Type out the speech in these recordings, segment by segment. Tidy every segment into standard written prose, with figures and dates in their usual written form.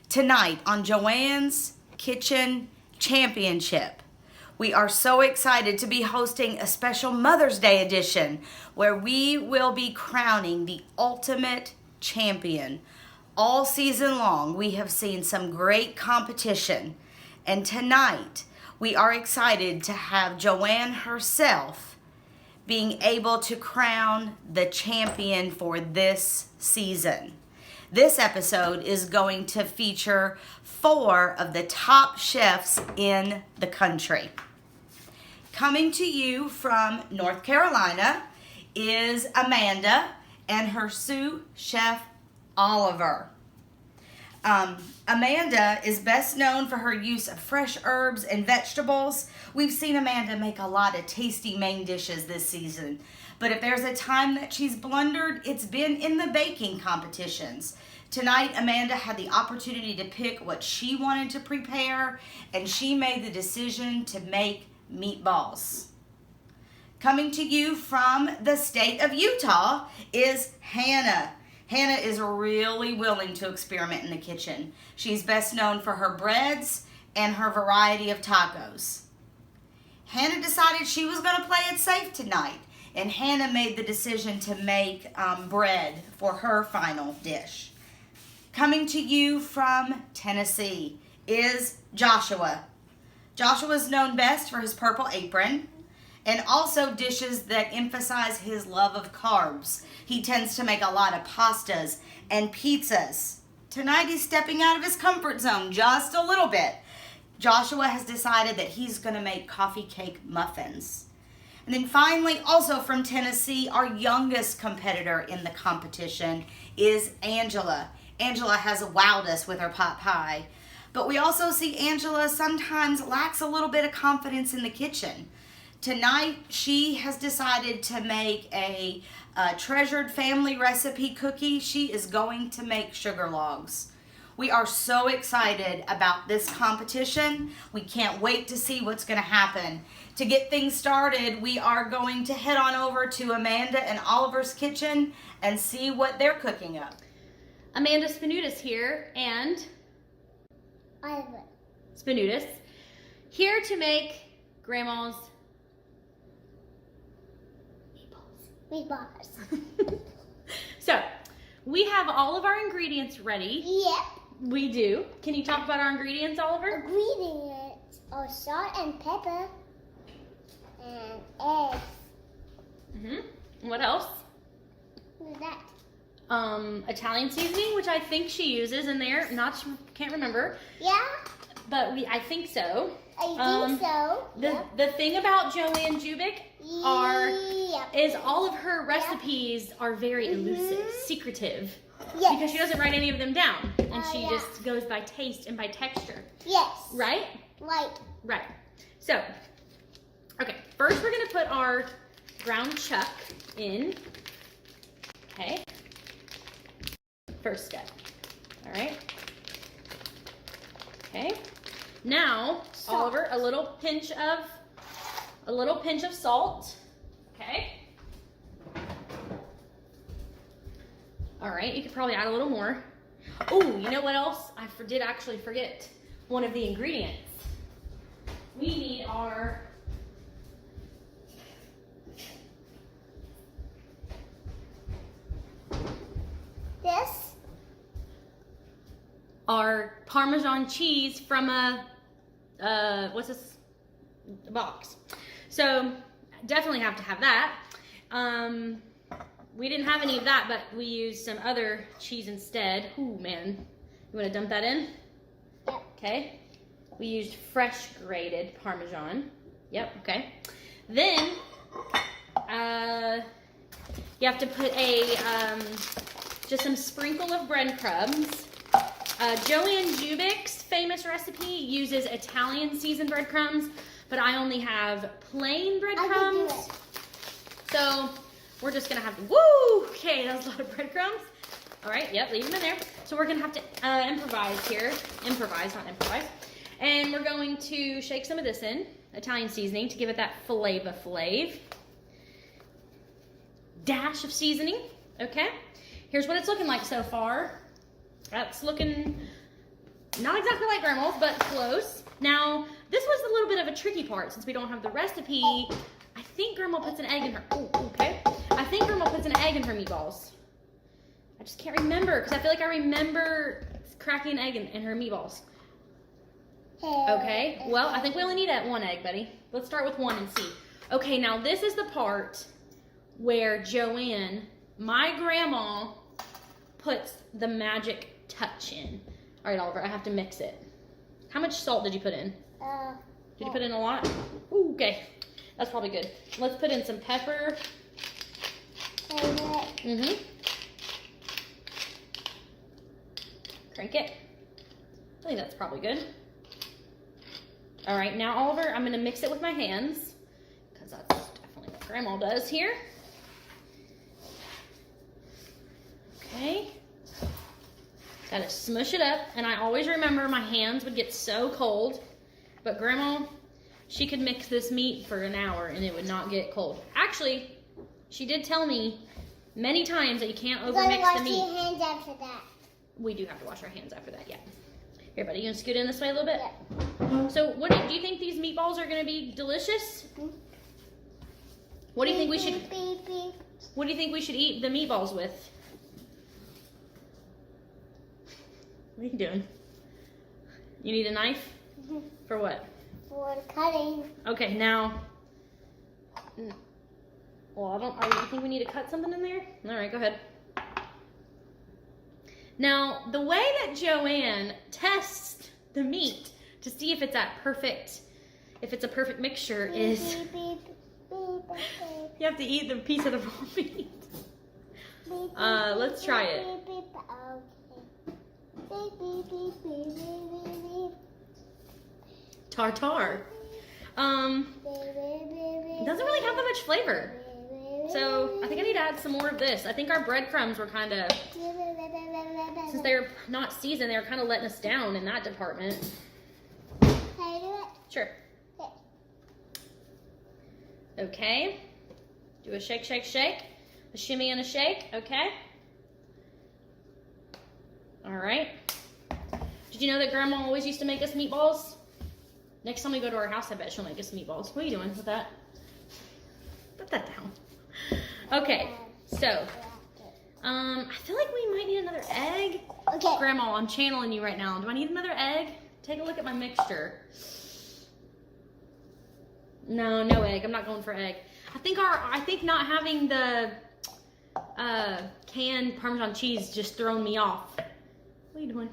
tonight on Joann's Kitchen Championship. We are so excited to be hosting a special Mother's Day edition where we will be crowning the ultimate champion. All season long, we have seen some great competition, and tonight we are excited to have Joann herself being able to crown the champion for this season. This episode is going to feature 4 of the top chefs in the country. Coming to you from North Carolina is Amanda and her sous chef Oliver. Amanda is best known for her use of fresh herbs and vegetables. We've seen Amanda make a lot of tasty main dishes this season. But if there's a time that she's blundered, it's been in the baking competitions. Tonight, Amanda had the opportunity to pick what she wanted to prepare, and she made the decision to make meatballs. Coming to you from the state of Utah is Hannah. Hannah is really willing to experiment in the kitchen. She's best known for her breads and her variety of tacos. Hannah decided she was going to play it safe tonight, and Hannah made the decision to make bread for her final dish. Coming to you from Tennessee is Joshua. Joshua is known best for his purple apron and also dishes that emphasize his love of carbs. He tends to make a lot of pastas and pizzas. Tonight he's stepping out of his comfort zone just a little bit. Joshua has decided that he's going to make coffee cake muffins. And then finally, also from Tennessee, our youngest competitor in the competition is Angela. Angela has wowed us with her pot pie. But we also see Angela sometimes lacks a little bit of confidence in the kitchen. Tonight, she has decided to make a treasured family recipe cookie. She is going to make sugar logs. We are so excited about this competition. We can't wait to see what's going to happen. To get things started, we are going to head on over to Amanda and Oliver's kitchen and see what they're cooking up. Amanda Spanutis here, and Oliver Spanutis here to make Grandma's meatballs. So, we have all of our ingredients ready. Yep. We do. Can you talk about our ingredients, Oliver? Ingredients are salt and pepper and eggs. What else? What's that? Italian seasoning, which I think she uses in there. Can't remember. Yeah, But I think so. I think so. The thing about Joann Jubic is all of her Yep. recipes are very elusive, secretive. Yes. Because she doesn't write any of them down. And she yeah. just goes by taste and by texture. Yes. Right? Right. So, okay. First we're going to put our ground chuck in. Okay. First step. All right. Okay. Now, Salt. Oliver, a little pinch of salt. Okay. All right, you could probably add a little more. Oh, you know what else? I did actually forget one of the ingredients. We need our Parmesan cheese from a what's this box. So definitely have to have that. We didn't have any of that, but we used some other cheese instead. Ooh, man. You want to dump that in? Yep. Okay. We used fresh grated Parmesan. Yep, okay. Then, you have to put just some sprinkle of breadcrumbs. Joann Jubic's famous recipe uses Italian seasoned breadcrumbs, but I only have plain breadcrumbs. I can do it. So we're just gonna have to, woo! Okay, that was a lot of breadcrumbs. All right, yep, leave them in there. So we're gonna have to improvise here. Improvise, not improvise. And we're going to shake some of this in, Italian seasoning, to give it that flavor flav. Dash of seasoning, okay? Here's what it's looking like so far. That's looking Not exactly like Grandma's, but close. Now, this was a little bit of a tricky part since we don't have the recipe. I think Grandma puts an egg in her. Oh, okay. I think Grandma puts an egg in her meatballs. I just can't remember because I feel like I remember cracking an egg in her meatballs. Okay. Well, I think we only need one egg, buddy. Let's start with one and see. Okay, now this is the part where Joann, my grandma, puts the magic touch in. All right, Oliver, I have to mix it. How much salt did you put in? Did you put in a lot? Ooh, okay. That's probably good. Let's put in some pepper. Mm-hmm. Crank it. I think that's probably good. All right, now, Oliver, I'm gonna mix it with my hands because that's definitely what Grandma does here. Okay. Gotta smush it up, and I always remember my hands would get so cold, but Grandma, she could mix this meat for an hour and it would not get cold. Actually, she did tell me many times that you can't overmix the meat. Wash your hands after that. We do have to wash our hands after that, yeah. Here, buddy, you gonna scoot in this way a little bit? Yeah. So, what do you think these meatballs are gonna be delicious? What do you think we should? What do you think we should eat the meatballs with? What are you doing? You need a knife? For what? For cutting. Okay, now. Well, you think we need to cut something in there? All right, go ahead. Now, the way that Joann tests the meat to see if it's a perfect mixture is you have to eat the piece of the raw meat. Let's try it. Tartar. Doesn't really have that much flavor. So I think I need to add some more of this. I think our breadcrumbs were kind of, since they're not seasoned, they were kind of letting us down in that department. Can I do it? Sure. Okay. Do a shake, shake, shake. A shimmy and a shake. Okay. All right. Did you know that Grandma always used to make us meatballs? Next time we go to our house, I bet she'll make us meatballs. What are you doing with that? Put that down. Okay, so, I feel like we might need another egg. Okay. Grandma, I'm channeling you right now. Do I need another egg? Take a look at my mixture. No, no egg. I'm not going for egg. I think not having the canned Parmesan cheese just thrown me off. What are you doing?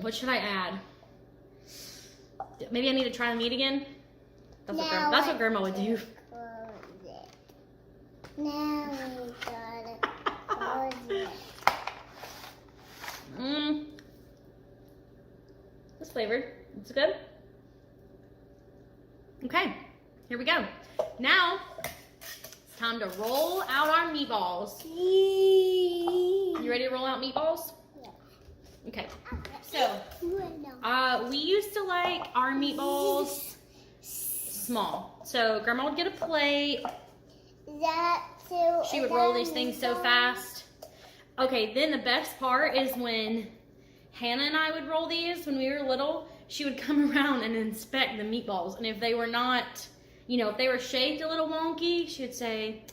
What should I add? Maybe I need to try the meat again? That's what Grandma would do. Now we gotta close it. It's flavored. It's good. Okay, here we go. Now, it's time to roll out our meatballs. You ready to roll out meatballs? Yeah. Okay, so, we used to like our meatballs small. So, Grandma would get a plate. She would roll these things so fast. Okay, then the best part is when Hannah and I would roll these when we were little, she would come around and inspect the meatballs. And if they were not, if they were shaped a little wonky, she would say,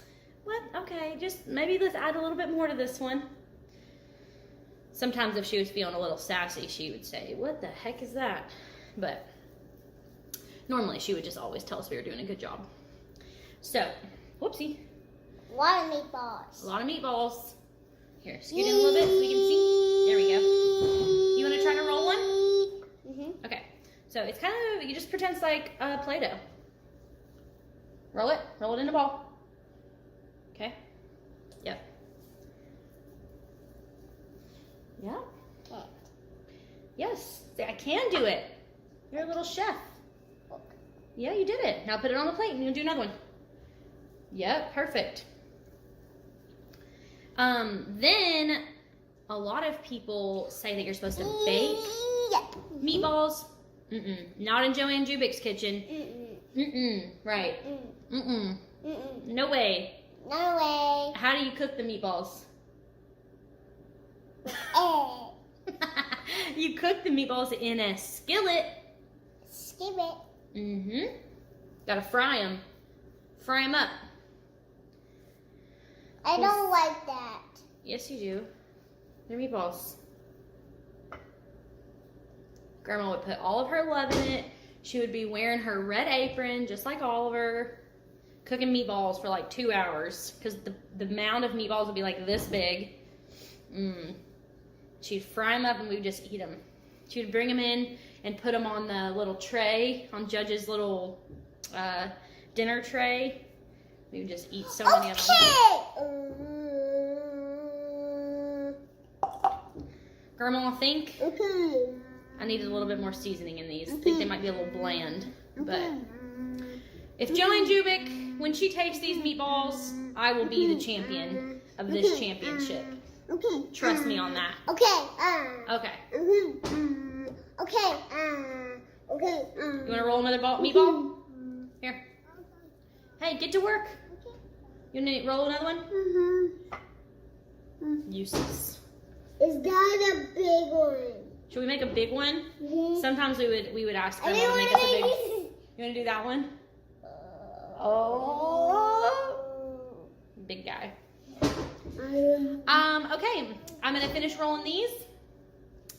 what? Okay, just maybe let's add a little bit more to this one. Sometimes if she was feeling a little sassy, she would say, what the heck is that? But normally she would just always tell us we were doing a good job. So, whoopsie. A lot of meatballs. A lot of meatballs. Here, scoot in a little bit so we can see. There we go. You want to try to roll one? Mm-hmm. Okay. So it's kind of, you just pretend it's like Play-Doh. Roll it. Roll it in a ball. Okay. Yep. Yeah. Okay. Yes. I can do it. You're a little chef. Yeah, you did it. Now put it on the plate and you'll do another one. Yep, perfect. Then a lot of people say that you're supposed to bake meatballs. Not in Joann Jubik's kitchen. Right. No way. No way. How do you cook the meatballs? Egg. You cook the meatballs in a skillet. Skip it. Mm-hmm. Gotta fry them. Fry them up. I don't like that. Yes, you do. They're meatballs. Grandma would put all of her love in it. She would be wearing her red apron, just like Oliver, cooking meatballs for like 2 hours, because the mound of meatballs would be like this big. She'd fry them up and we would just eat them. She would bring them in and put them on the little tray, on Judge's little dinner tray. We would just eat so many of them. Grandma, I think I needed a little bit more seasoning in these. I think they might be a little bland. But if Joann Jubic, when she takes these meatballs, I will be the champion of this championship. Trust me on that. Okay. Okay. Okay. Okay. You want to roll another meatball? Here. Hey, get to work. You want to roll another one? Useless. Is that a big one? Should we make a big one? Sometimes we would ask I Grandma to make us a big. You want to do that one? Oh, big guy. Okay, I'm gonna finish rolling these,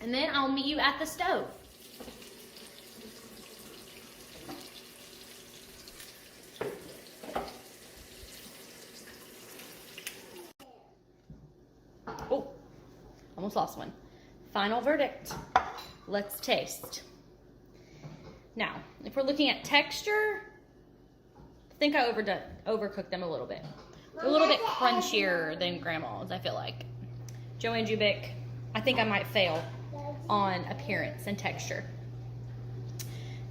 and then I'll meet you at the stove. Oh, almost lost one. Final verdict. Let's taste. Now, if we're looking at texture, I think I overcooked them a little bit. They're a little bit crunchier than Grandma's, I feel like. Joann Jubic, I think I might fail on appearance and texture.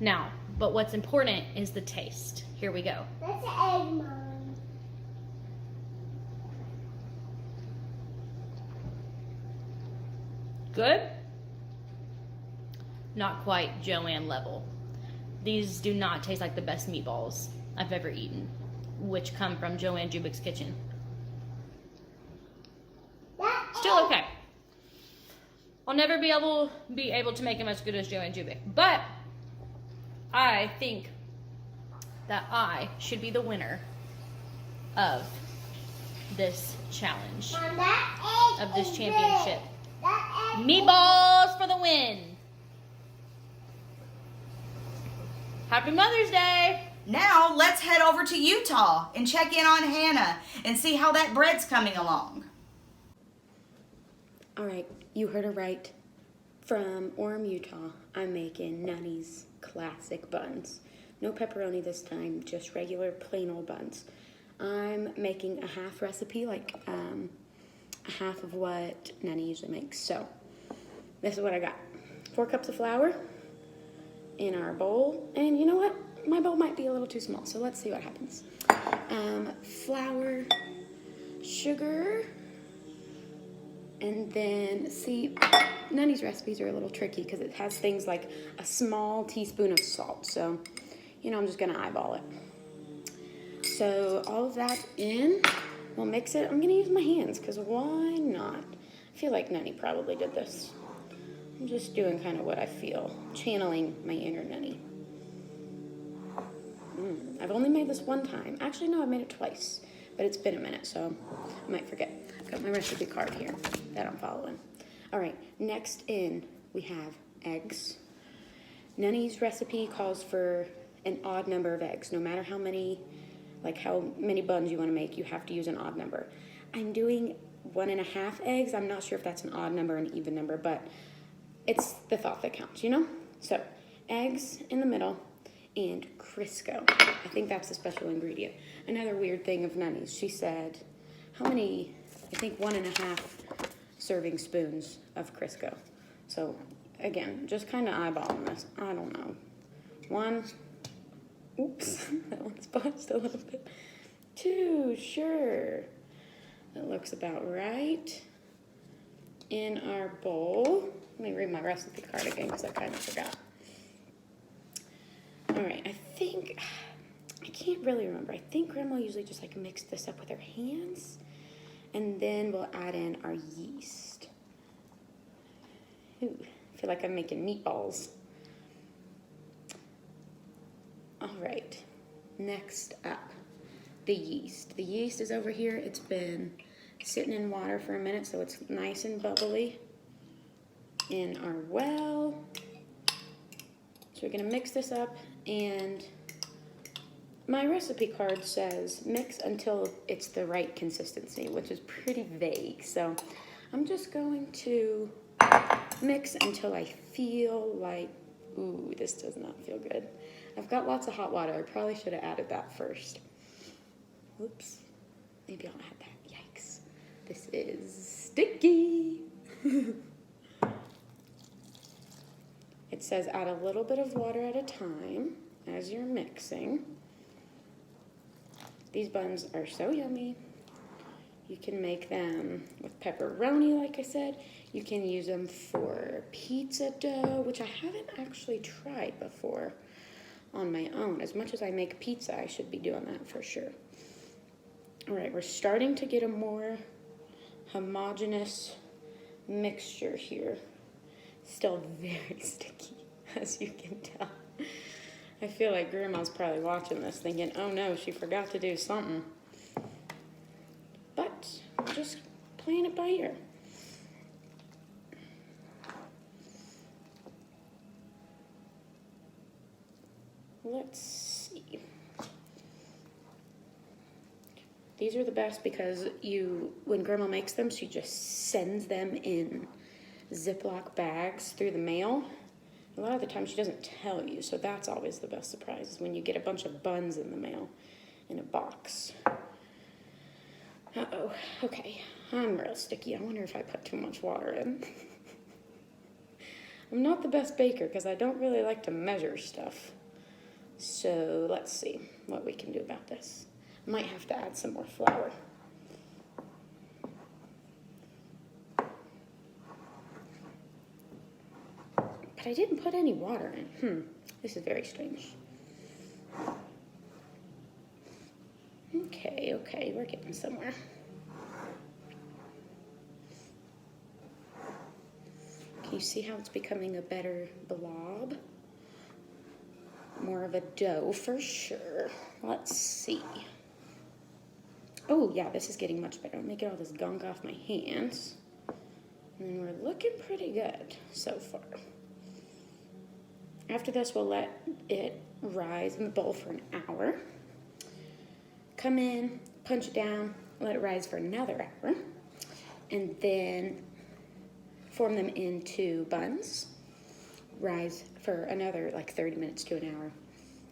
Now, but what's important is the taste. Here we go. That's an egg, Mom. Good? Not quite Joann level. These do not taste like the best meatballs I've ever eaten, which come from Joann Jubic's kitchen. Still okay. I'll never be able to make them as good as Joann Jubic, but I think that I should be the winner of this challenge, Mom, of this championship. Meatballs for the win. Happy Mother's Day. Now let's head over to Utah and check in on Hannah and see how that bread's coming along. All right, you heard her right. From Orem, Utah, I'm making Nunny's classic buns. No pepperoni this time, just regular plain old buns. I'm making a half recipe, like a half of what Nunny usually makes. So this is what I got. 4 cups of flour in our bowl. And you know what? My bowl might be a little too small, so let's see what happens. Flour, sugar, and then, see, Nunny's recipes are a little tricky because it has things like a small teaspoon of salt. So, you know, I'm just gonna eyeball it. So all of that in, we'll mix it. I'm gonna use my hands because why not? I feel like Nunny probably did this. I'm just doing kind of what I feel, channeling my inner Nunny. I've only made this one time. Actually, no, I've made it twice, but it's been a minute, so I might forget. I've got my recipe card here that I'm following. All right, next in, we have eggs. Nunny's recipe calls for an odd number of eggs. No matter how many buns you want to make, you have to use an odd number. I'm doing 1.5 eggs. I'm not sure if that's an odd number or an even number, but it's the thought that counts, you know? So, eggs in the middle, and Crisco. I think that's a special ingredient. Another weird thing of Nunny's, she said, how many, I think 1.5 serving spoons of Crisco. So, again, just kind of eyeballing this. I don't know. 1, oops, that one's buzzed a little bit. 2, sure. That looks about right. In our bowl, let me read my recipe card again because I kind of forgot. All right, I can't really remember. I think Grandma usually just like mixed this up with her hands, and then we'll add in our yeast. Ooh, I feel feel like I'm making meatballs. All right, next up, the yeast. The yeast is over here. It's been sitting in water for a minute, so it's nice and bubbly in our well. So we're gonna mix this up, and my recipe card says mix until it's the right consistency, which is pretty vague. So I'm just going to mix until I feel like, ooh, this does not feel good. I've got lots of hot water. I probably should have added that first. Oops, maybe I'll add that. Yikes. This is sticky. It says add a little bit of water at a time as you're mixing. These buns are so yummy. You can make them with pepperoni, like I said. You can use them for pizza dough, which I haven't actually tried before on my own. As much as I make pizza, I should be doing that for sure. All right, we're starting to get a more homogeneous mixture here. Still very sticky, as you can tell. I feel like Grandma's probably watching this thinking, oh no, she forgot to do something. But we're just playing it by ear. Let's see. These are the best because when Grandma makes them, she just sends them in Ziploc bags through the mail. A lot of the time she doesn't tell you, so that's always the best surprise, is when you get a bunch of buns in the mail in a box. Uh-oh, okay, I'm real sticky. I wonder if I put too much water in. I'm not the best baker because I don't really like to measure stuff. So let's see what we can do about this. Might have to add some more flour. But I didn't put any water in. This is very strange. Okay, we're getting somewhere. Can you see how it's becoming a better blob? More of a dough for sure. Let's see. Oh yeah, this is getting much better. Let me get all this gunk off my hands. And we're looking pretty good so far. After this, we'll let it rise in the bowl for an hour. Come in, punch it down, let it rise for another hour, and then form them into buns. Rise for another like 30 minutes to an hour,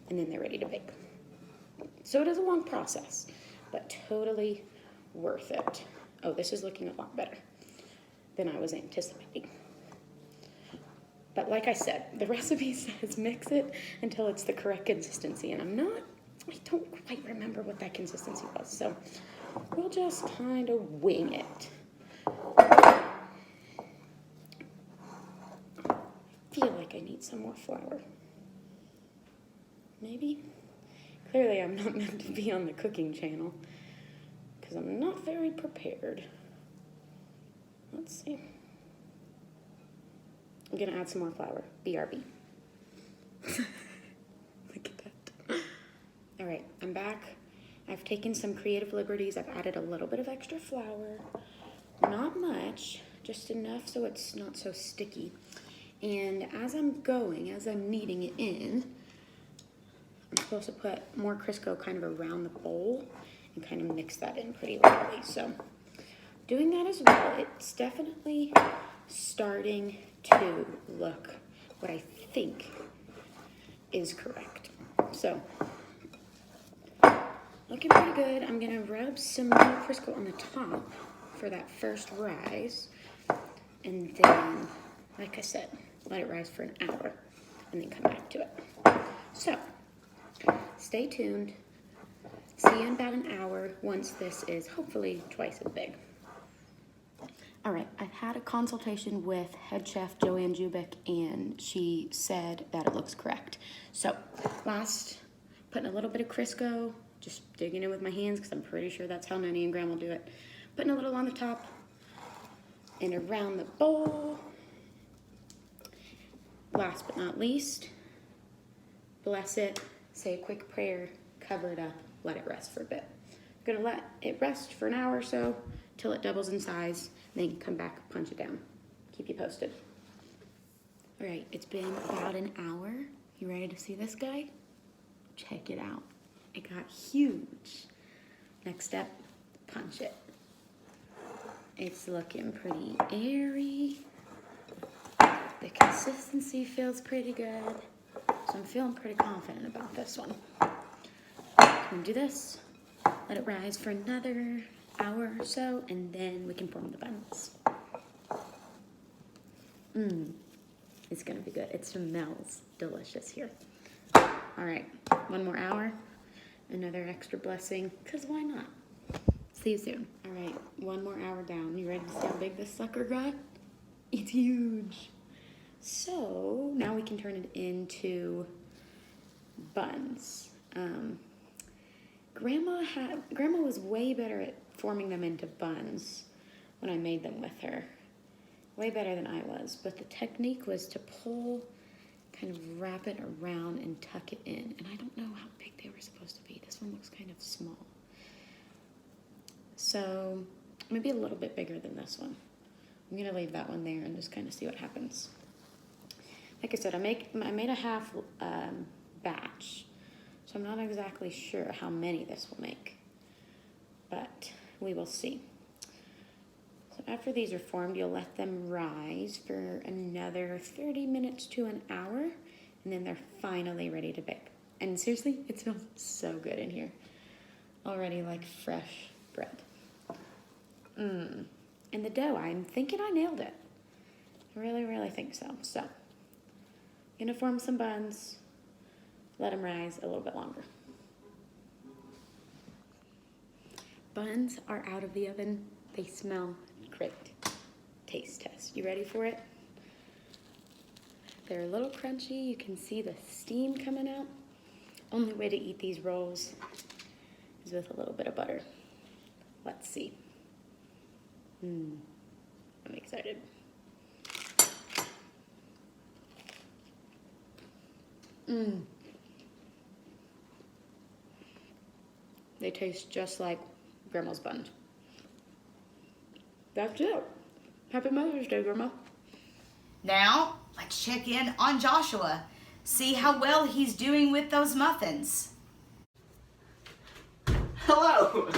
and then they're ready to bake. So it is a long process, but totally worth it. Oh, this is looking a lot better than I was anticipating. But like I said, the recipe says mix it until it's the correct consistency, and I don't quite remember what that consistency was, so we'll just kind of wing it. I feel like I need some more flour. Maybe? Clearly I'm not meant to be on the cooking channel because I'm not very prepared. Let's see. I'm gonna add some more flour. BRB. Look at that. All right, I'm back. I've taken some creative liberties. I've added a little bit of extra flour. Not much, just enough so it's not so sticky. And as I'm kneading it in, I'm supposed to put more Crisco kind of around the bowl and kind of mix that in pretty lightly. So doing that as well, it's definitely starting to look what I think is correct. So looking pretty good. I'm gonna rub some more Crisco on the top for that first rise, and then, like I said, let it rise for an hour and then come back to it. So stay tuned. See you in about an hour once this is hopefully twice as big. All right, I've had a consultation with head chef Joann, and she said that it looks correct. So last, putting a little bit of Crisco, just digging in with my hands because I'm pretty sure that's how Nanny and Grandma do it. Putting a little on the top and around the bowl. last but not least, bless it, say a quick prayer, cover it up, let it rest for a bit. I'm gonna let it rest for an hour or so till it doubles in size, then come back, punch it down. Keep you posted. All right, it's been about an hour. You ready to see this guy? Check it out. It got huge. Next step, punch it. It's looking pretty airy. The consistency feels pretty good. So I'm feeling pretty confident about this one. Can we do this? Let it rise for another hour or so, and then we can form the buns. It's gonna be good. It smells delicious here. All right, one more hour, another extra blessing, because why not? See you soon. All right, one more hour down. You ready to see how big this sucker got? It's huge. So now we can turn it into buns. Grandma was way better at forming them into buns when I made them with her. Way better than I was. But the technique was to pull, kind of wrap it around and tuck it in. And I don't know how big they were supposed to be. This one looks kind of small. So maybe a little bit bigger than this one. I'm gonna leave that one there and just kind of see what happens. Like I said, I made a half batch. So I'm not exactly sure how many this will make, but we will see. So after these are formed, you'll let them rise for another 30 minutes to an hour, and then they're finally ready to bake. And seriously, it smells so good in here. Already like fresh bread. And the dough, I'm thinking I nailed it. I really, really think so. So, gonna form some buns. Let them rise a little bit longer. Buns are out of the oven. They smell great. Taste test. You ready for it? They're a little crunchy. You can see the steam coming out. Only way to eat these rolls is with a little bit of butter. Let's see. I'm excited. They taste just like Grandma's buns. That's it. Happy Mother's Day, Grandma. Now, let's check in on Joshua. See how well he's doing with those muffins. Hello!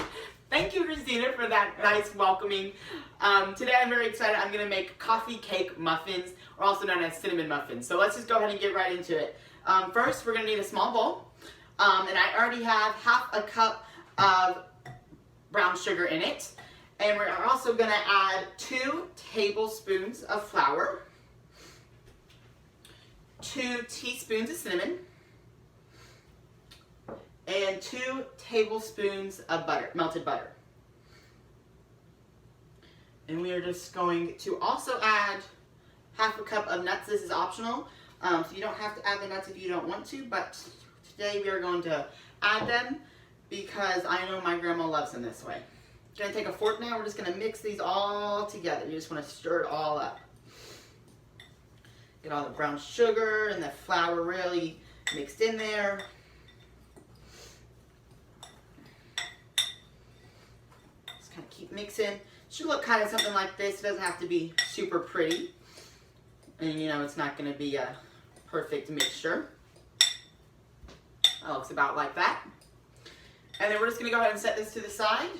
Thank you, Christina, for that nice welcoming. Today I'm very excited. I'm going to make coffee cake muffins, or also known as cinnamon muffins. So let's just go ahead and get right into it. First, we're going to need a small bowl. And I already have half a cup of brown sugar in it. And we're also going to add 2 tablespoons of flour, 2 teaspoons of cinnamon, and 2 tablespoons of butter, melted butter. And we are just going to also add half a cup of nuts. This is optional, so you don't have to add the nuts if you don't want to, but today we are going to add them because I know my grandma loves them this way. Gonna take a fork now. We're just gonna mix these all together. You just want to stir it all up. Get all the brown sugar and the flour really mixed in there. Just kind of keep mixing. Should look kind of something like this. It doesn't have to be super pretty. And you know, it's not gonna be a perfect mixture. That looks about like that. And then we're just gonna go ahead and set this to the side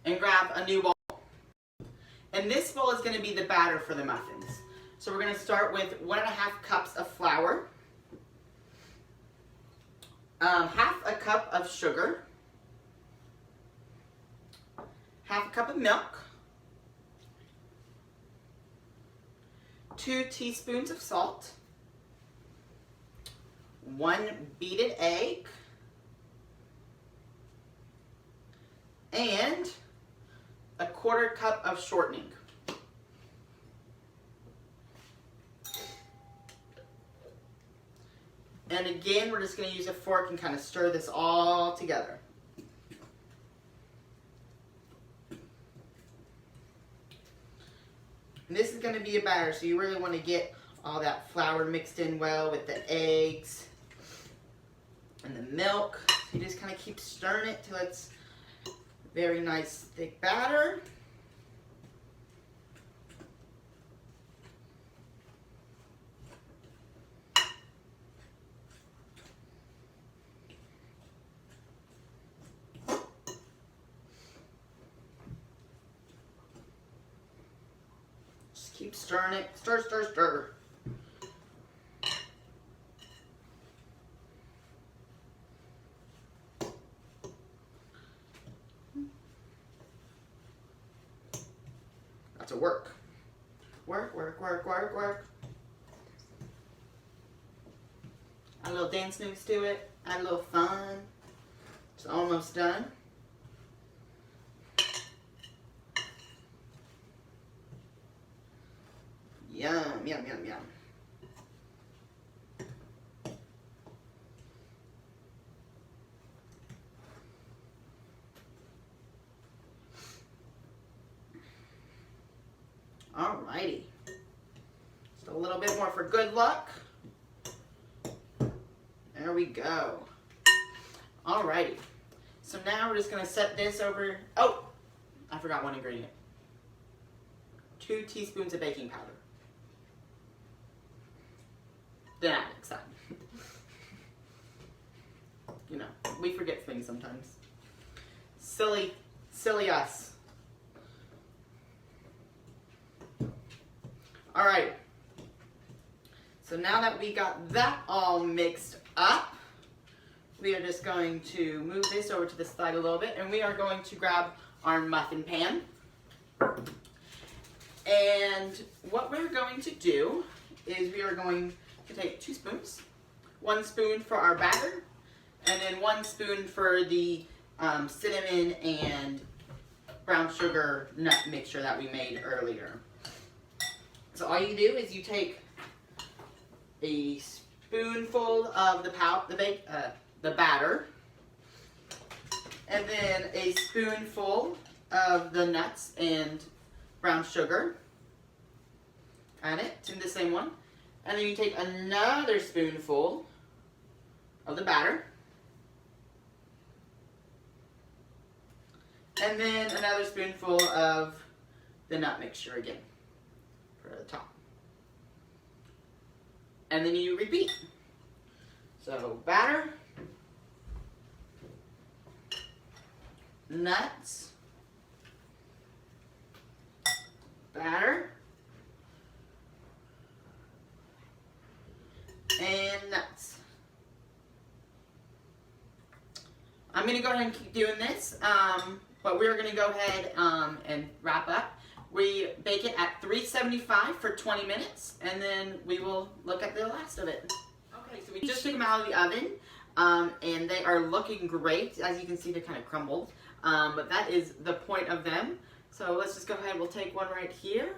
and grab a new bowl. And this bowl is going to be the batter for the muffins. So we're going to start with 1.5 cups of flour, half a cup of sugar, half a cup of milk, 2 teaspoons of salt, 1 beaten egg, and a 1/4 cup of shortening. And again, we're just going to use a fork and kind of stir this all together. And this is going to be a batter, so you really want to get All that flour mixed in well with the eggs and the milk. So you just kind of keep stirring it till it's very nice thick batter. Just keep stirring it. Stir, stir, stir. To work. Work, work, work, work, work. Add a little dance moves to it. Add a little fun. It's almost done. Yum, yum, yum, yum. Alrighty. Just a little bit more for good luck. There we go. Alrighty. So now we're just going to set this over. Oh, I forgot one ingredient. 2 teaspoons of baking powder. Then add next time. You know, we forget things sometimes. Silly us. All right, so now that we got that all mixed up, we are just going to move this over to the side a little bit, and we are going to grab our muffin pan. And what we're going to do is we are going to take 2 spoons, 1 spoon for our batter, and then 1 spoon for the cinnamon and brown sugar nut mixture that we made earlier. So all you do is you take a spoonful of the batter, and then a spoonful of the nuts and brown sugar. Add it to the same one, and then you take another spoonful of the batter, and then another spoonful of the nut mixture again. For the top. And then you repeat. So batter, nuts, batter, and nuts. I'm going to go ahead and keep doing this, but we're going to go ahead and wrap up. We bake it at 375 for 20 minutes, and then we will look at the last of it. Okay, so we just took them out of the oven, and they are looking great. As you can see, they're kind of crumbled, but that is the point of them. So let's just go ahead. We'll take one right here.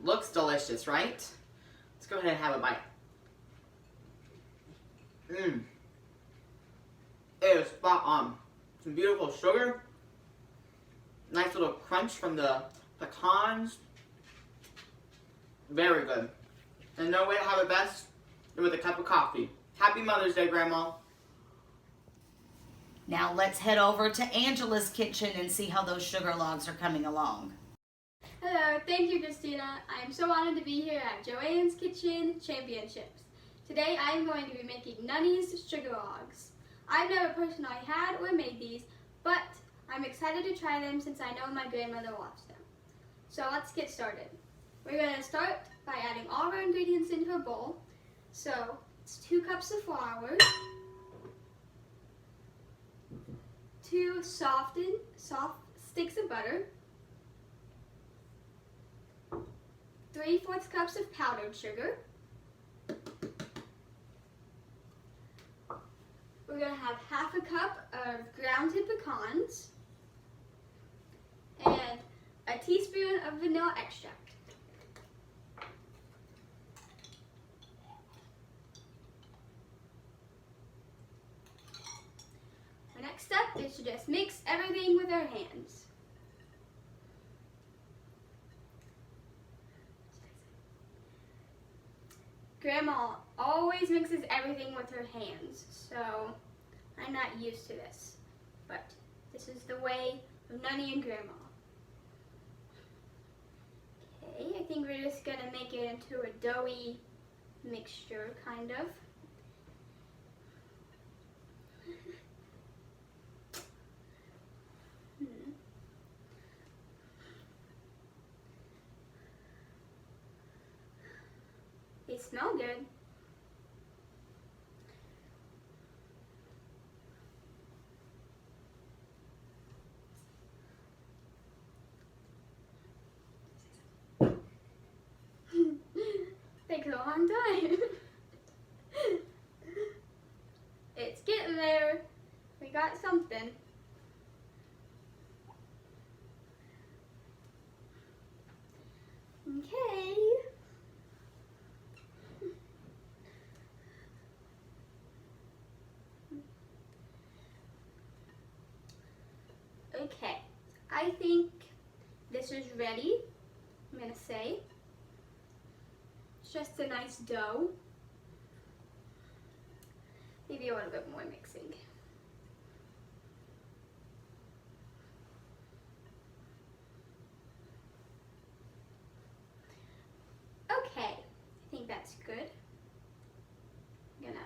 Looks delicious, right? Let's go ahead and have a bite. It is spot on. Some beautiful sugar. Nice little crunch from the pecans. Very good. And no way to have it best than with a cup of coffee. Happy Mother's Day, Grandma. Now let's head over to Angela's kitchen and see how those sugar logs are coming along. Hello, thank you, Christina. I am so honored to be here at Joann's Kitchen Championships. Today I am going to be making Nunny's sugar logs. I've never personally had or made these, but I'm excited to try them since I know my grandmother loves them. So let's get started. We're going to start by adding all of our ingredients into a bowl. So it's 2 cups of flour, 2 soft sticks of butter, 3/4 cups of powdered sugar. We're going to have 1/2 cup of grounded pecans and a teaspoon of vanilla extract. The next step is to just mix everything with our hands. Grandma always mixes everything with her hands, so I'm not used to this. But this is the way of Nunny and Grandma. Okay, I think we're just gonna make it into a doughy mixture, kind of. They smell good. Takes a long time. It's getting there. We got something. Okay. Okay, I think this is ready, I'm gonna say. It's just a nice dough. Maybe a little bit more mixing. Okay, I think that's good. I'm gonna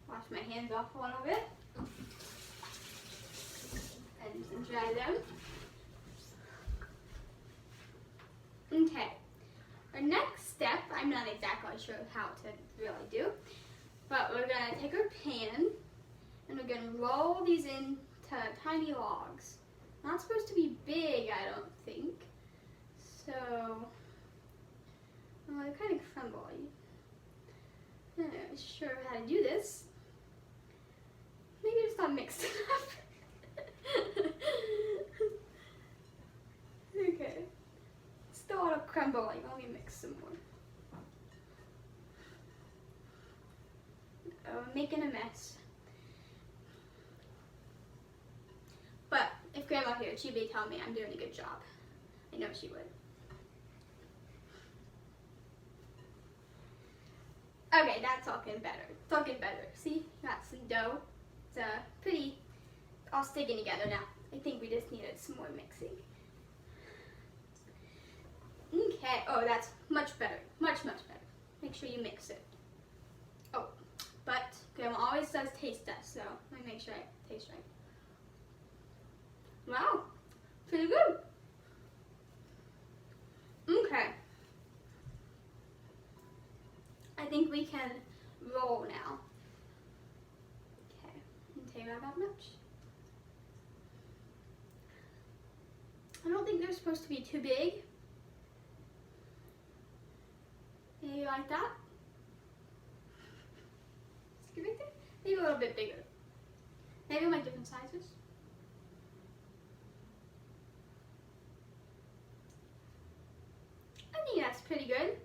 wash my hands off a little bit and dry them. Okay, our next step, I'm not exactly sure how to really do, but we're gonna take our pan and we're gonna roll these into tiny logs. Not supposed to be big, I don't think. So, well, they're kind of crumbly. I'm not sure how to do this. Maybe it's not mixed enough. Okay. Still a lot of crumbling. Let me mix some more. Oh, I'm making a mess. But if Grandma here, she'd be telling me I'm doing a good job. I know she would. Okay, that's all getting better. It's all getting better. See, got some dough. It's pretty all sticking together now. I think we just needed some more mixing. Okay, oh, that's much better. Much, much better. Make sure you mix it. Oh, but Grandma always does taste test, so let me make sure I taste right. Wow, pretty good. Okay. I think we can roll now. Okay, didn't take out that much. I don't think they're supposed to be too big. Maybe like that. See right there? Maybe a little bit bigger. Maybe like different sizes. I think that's pretty good.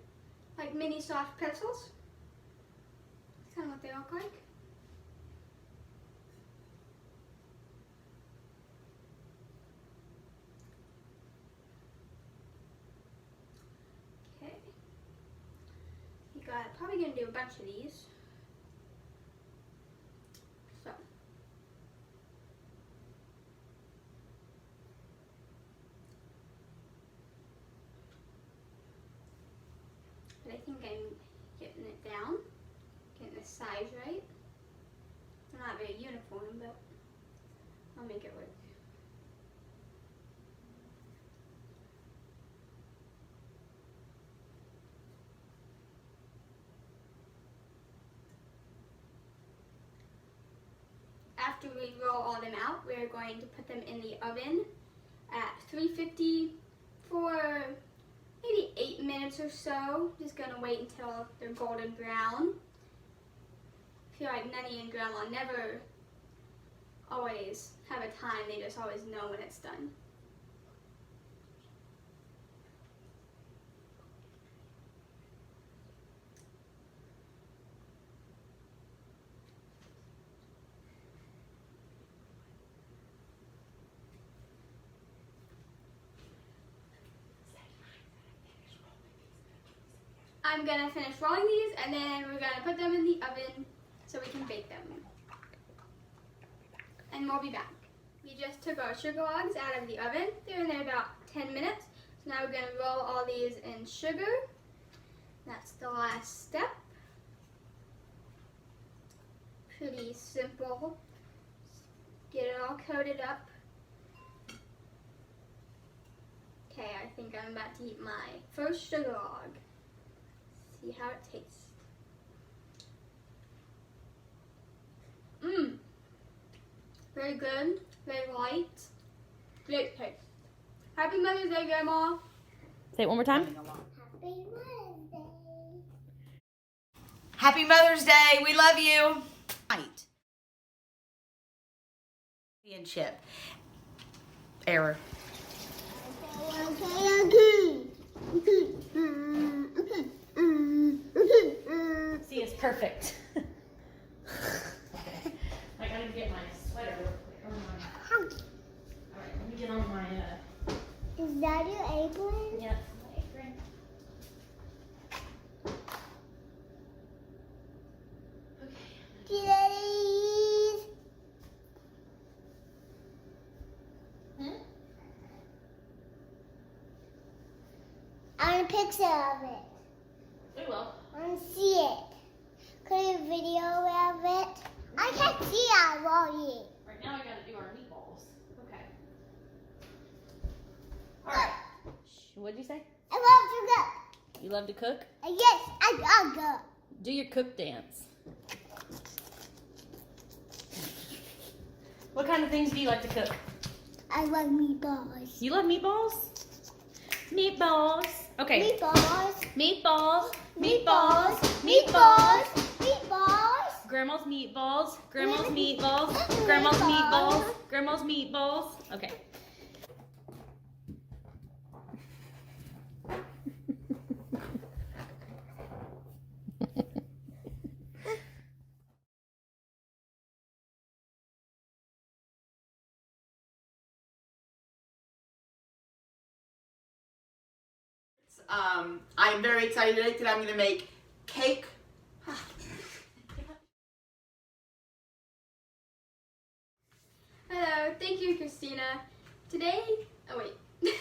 Like mini soft pretzels. That's kind of what they look like. Okay. You got probably gonna do a bunch of these. So. But I think I'm getting it down, getting the size right. They're not very uniform, but I'll make it work. After we roll all them out, we're going to put them in the oven at 350 for maybe 8 minutes or so. Just gonna wait until they're golden brown. I feel like Nunny and Grandma never always have a time, they just always know when it's done. I'm gonna finish rolling these and then we're gonna put them in the oven so we can bake them. And we'll be back. We just took our sugar logs out of the oven. They're in there about 10 minutes. So now we're gonna roll all these in sugar. That's the last step. Pretty simple. Get it all coated up. Okay, I think I'm about to eat my first sugar log. See how it tastes. Mmm. Very good, very light. Great taste. Happy Mother's Day, Grandma. Say it one more time. Happy Mother's Day. Happy Mother's Day. We love you. Right. Championship. Error. See, it's perfect. I gotta get my sweater real quick. Alright, let me get on my, Is that your apron? yeah, my apron. Okay. Please. I want a picture of it. We will. I want to see it. Could you video of it? I can't see it already. Right now, we gotta do our meatballs. Okay. Alright. What'd you say? I love to go. You love to cook? Yes, I love to go. Do your cook dance. What kind of things do you like to cook? I love meatballs. You love meatballs? Meatballs. Okay. Meatballs. Meatballs. Meatballs. Meatballs. Meatballs. Grandma's meatballs. Grandma's meatballs. Grandma's meatballs. Grandma's meatballs. Okay. I'm very excited today that I'm going to make cake. Hello, thank you, Christina. Today, oh wait.